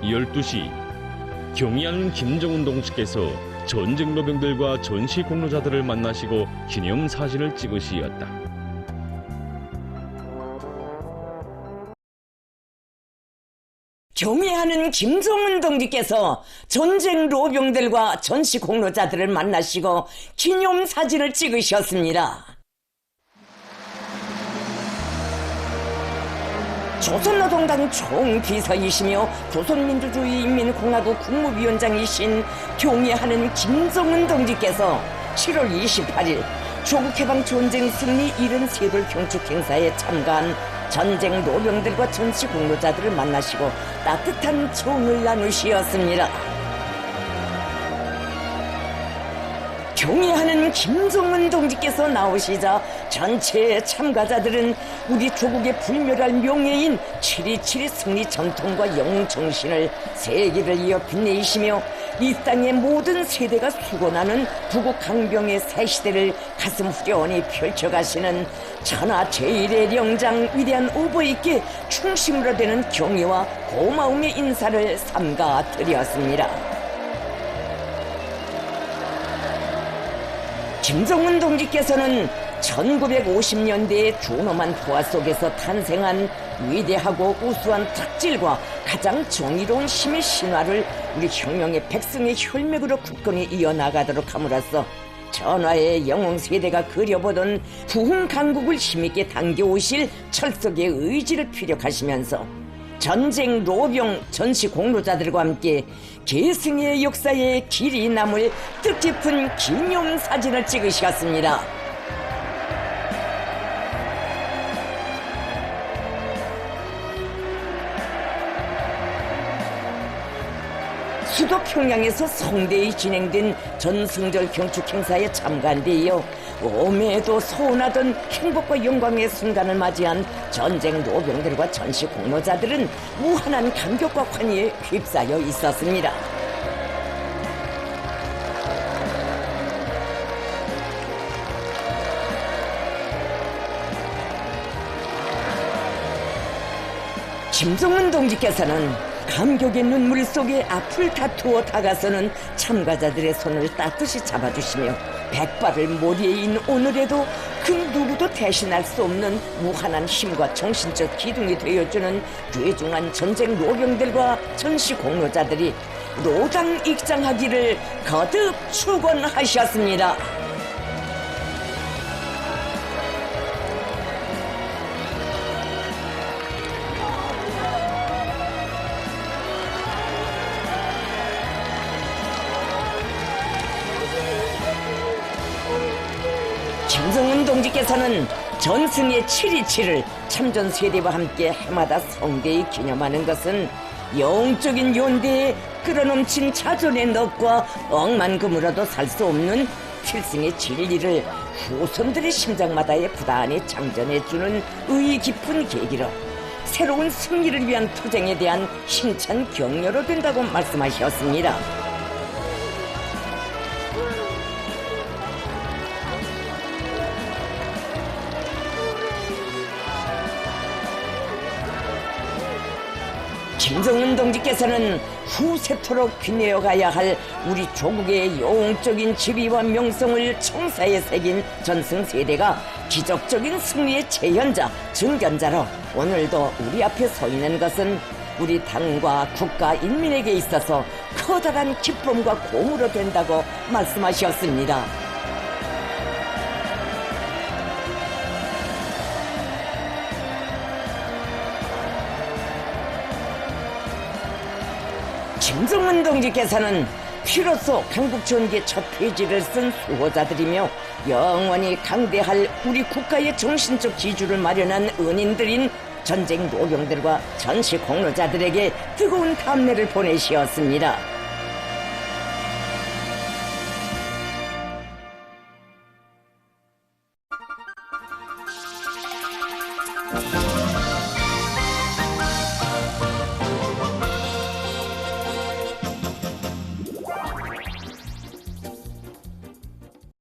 12시 경의하는 김정은 동지께서 전쟁 노병들과 전시 공로자들을 만나시고 기념사진을 찍으시었다. 경의하는 김정은 동지께서 전쟁 노병들과 전시 공로자들을 만나시고 기념사진을 찍으셨습니다. 조선노동당 총비서이시며 조선민주주의인민공화국 국무위원장이신 경의하는 김정은 동지께서 7월 28일 조국해방전쟁 승리 73돌 경축행사에 참가한 전쟁 노병들과 전시 공로자들을 만나시고 따뜻한 총을 나누시었습니다. 경의하는 김정은 동지께서 나오시자 전체 참가자들은 우리 조국의 불멸할 명예인 7.27 승리 전통과 영웅정신을 세기를 이어 빛내시며 이 땅의 모든 세대가 수고나는 부국 강병의 새 시대를 가슴 후련히 펼쳐가시는 천하 제일의 영장 위대한 오버에게 충심으로 되는 경의와 고마움의 인사를 삼가 드렸습니다. 김정은 동지께서는 1950년대의 준엄한 부하 속에서 탄생한 위대하고 우수한 탁질과 가장 정의로운 힘의 신화를 우리 혁명의 백성의 혈맥으로 굳건히 이어나가도록 함으로써 전하의 영웅세대가 그려보던 부흥강국을 힘있게 당겨오실 철석의 의지를 피력하시면서 전쟁 노병 전시 공로자들과 함께 계승의 역사에 길이 남을 뜻깊은 기념사진을 찍으셨습니다. 수도 평양에서 성대히 진행된 전승절 경축행사에 참가한 데 이어 오매도 서운하던 행복과 영광의 순간을 맞이한 전쟁 노병들과 전시 공로자들은 무한한 감격과 환희에 휩싸여 있었습니다. 김정은 동지께서는 감격의 눈물 속에 앞을 다투어 다가서는 참가자들의 손을 따뜻이 잡아주시며 백발을 모리에 인 오늘에도 그 누구도 대신할 수 없는 무한한 힘과 정신적 기둥이 되어주는 귀중한 전쟁 노병들과 전시 공로자들이 노당 입장하기를 거듭 축원하셨습니다. 김정은 동지께서는 전승의 7.27을 참전 세대와 함께 해마다 성대히 기념하는 것은 영적인 연대에 끌어넘친 자존의 넋과 억만금으로도 살 수 없는 필승의 진리를 후손들의 심장마다에 부단히 장전해주는 의의 깊은 계기로 새로운 승리를 위한 투쟁에 대한 힘찬 격려로 된다고 말씀하셨습니다. 김정은 동지께서는 후세토록 빛내어가야 할 우리 조국의 영웅적인 지위와 명성을 청사에 새긴 전승세대가 기적적인 승리의 재현자, 증견자로 오늘도 우리 앞에 서 있는 것은 우리 당과 국가, 인민에게 있어서 커다란 기쁨과 공으로 된다고 말씀하셨습니다. 김정은 동지께서는 피로써 강국전기의 첫 페이지를 쓴 수호자들이며 영원히 강대할 우리 국가의 정신적 기주를 마련한 은인들인 전쟁 노병들과 전시 공로자들에게 뜨거운 감례를 보내시었습니다.